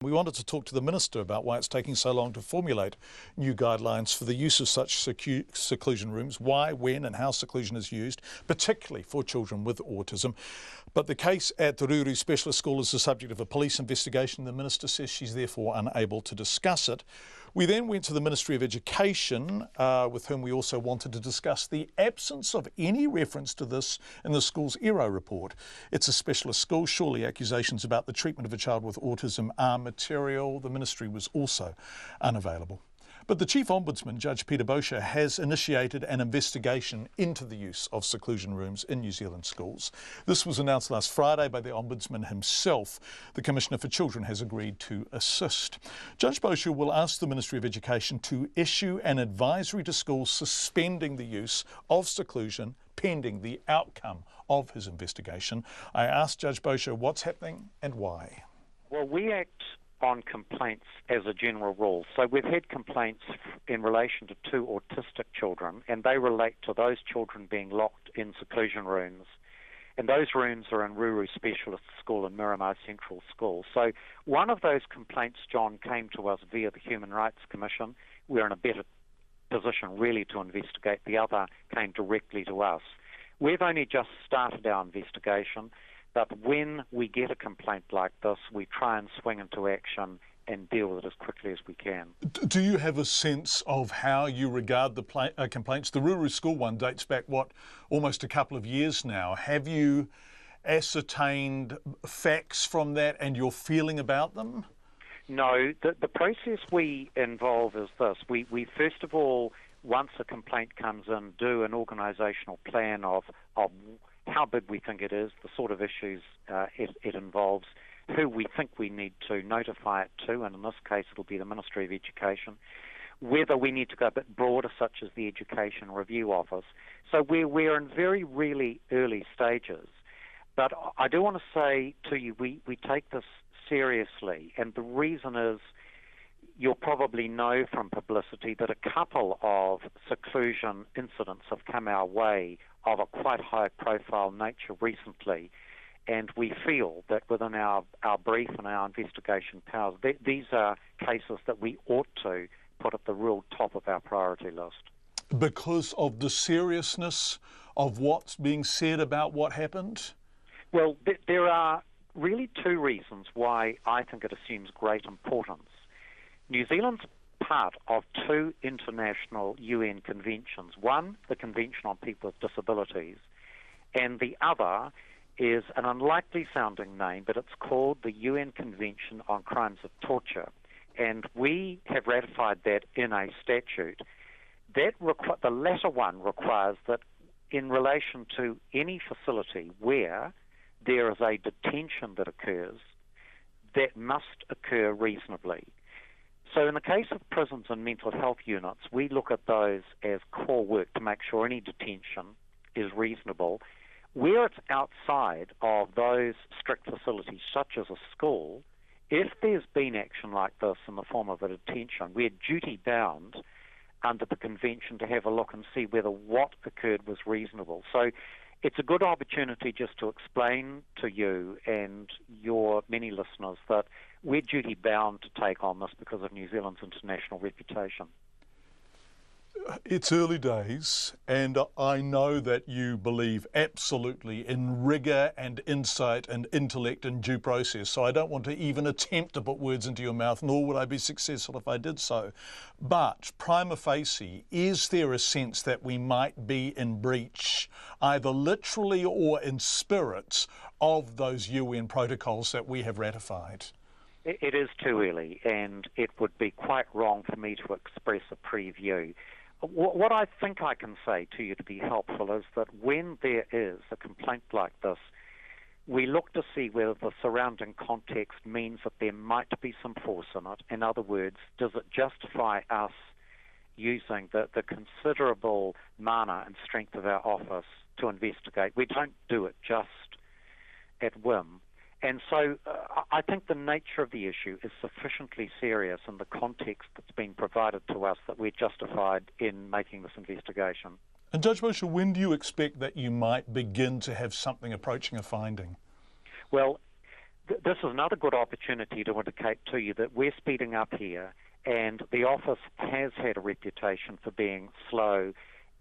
We wanted to talk to the Minister about why it's taking so long to formulate new guidelines for the use of such seclusion rooms, why, when and how seclusion is used, particularly for children with autism. But the case at the Ruru Specialist School is the subject of a police investigation. The Minister says she's therefore unable to discuss it. We then went to the Ministry of Education, with whom we also wanted to discuss the absence of any reference to this in the school's ERO report. It's a specialist school. Surely accusations about the treatment of a child with autism are material. The Ministry was also unavailable. But the Chief Ombudsman, Judge Boshier, has initiated an investigation into the use of seclusion rooms in New Zealand schools. This was announced last Friday by the Ombudsman himself. The Commissioner for Children has agreed to assist. Judge Boshier will ask the Ministry of Education to issue an advisory to schools suspending the use of seclusion pending the outcome of his investigation. I asked Judge Boshier what's happening and why. Well, we act on complaints as a general rule. So we've had complaints in relation to 2 autistic children, and they relate to those children being locked in seclusion rooms. And those rooms are in Ruru Specialist School and Miramar Central School. So one of those complaints, John, came to us via the Human Rights Commission. We're in a better position really to investigate. The other came directly to us. We've only just started our investigation. But when we get a complaint like this, we try and swing into action and deal with it as quickly as we can. Do you have a sense of how you regard the complaints? The Ruru School one dates back, almost a couple of years now. Have you ascertained facts from that and your feeling about them? No, the process we involve is this. We first of all, once a complaint comes in, do an organisational plan of how big we think it is, the sort of issues it involves, who we think we need to notify it to, and in this case it'll be the Ministry of Education, whether we need to go a bit broader, such as the Education Review Office. So we're in very really early stages. But I do want to say to you, we take this seriously, and the reason is, you'll probably know from publicity that a couple of seclusion incidents have come our way of a quite high-profile nature recently, and we feel that within our brief and our investigation powers, these are cases that we ought to put at the real top of our priority list. Because of the seriousness of what's being said about what happened? Well, there are really 2 reasons why I think it assumes great importance. New Zealand's part of 2 international UN conventions. One, the Convention on People with Disabilities, and the other is an unlikely sounding name, but it's called the UN Convention on Crimes of Torture. And we have ratified that in a statute. The latter one requires that in relation to any facility where there is a detention that occurs, that must occur reasonably. So in the case of prisons and mental health units, we look at those as core work to make sure any detention is reasonable. Where it's outside of those strict facilities, such as a school, if there's been action like this in the form of a detention, we're duty-bound under the convention to have a look and see whether what occurred was reasonable. So it's a good opportunity just to explain to you and your many listeners that we're duty-bound to take on this because of New Zealand's international reputation. It's early days, and I know that you believe absolutely in rigour and insight and intellect and due process, so I don't want to even attempt to put words into your mouth, nor would I be successful if I did so. But prima facie, is there a sense that we might be in breach, either literally or in spirit, of those UN protocols that we have ratified? It is too early, and it would be quite wrong for me to express a preview. What I think I can say to you to be helpful is that when there is a complaint like this, we look to see whether the surrounding context means that there might be some force in it. In other words, does it justify us using the considerable mana and strength of our office to investigate? We don't do it just at whim. And so I think the nature of the issue is sufficiently serious in the context that's been provided to us that we're justified in making this investigation. And Judge Boshier, when do you expect that you might begin to have something approaching a finding? Well, This is another good opportunity to indicate to you that we're speeding up here, and the office has had a reputation for being slow,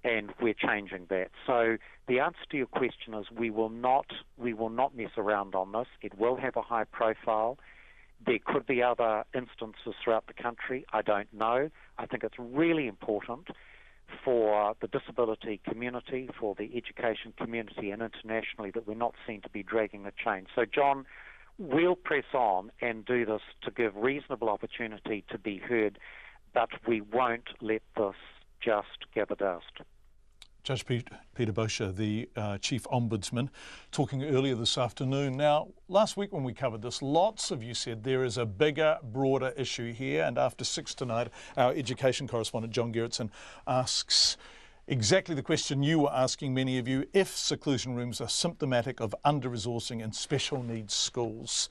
and we're changing that. So the answer to your question is we will not mess around on this. It will have a high profile. There could be other instances throughout the country. I don't know. I think it's really important for the disability community, for the education community, and internationally that we're not seen to be dragging the chain. So, John, we'll press on and do this to give reasonable opportunity to be heard, but we won't let this just gather dust. Judge Peter Boshier, the Chief Ombudsman, talking earlier this afternoon. Now, last week when we covered this, lots of you said there is a bigger, broader issue here, and after 6 tonight, our education correspondent John Gerritsen asks exactly the question you were asking, many of you, if seclusion rooms are symptomatic of under-resourcing in special needs schools.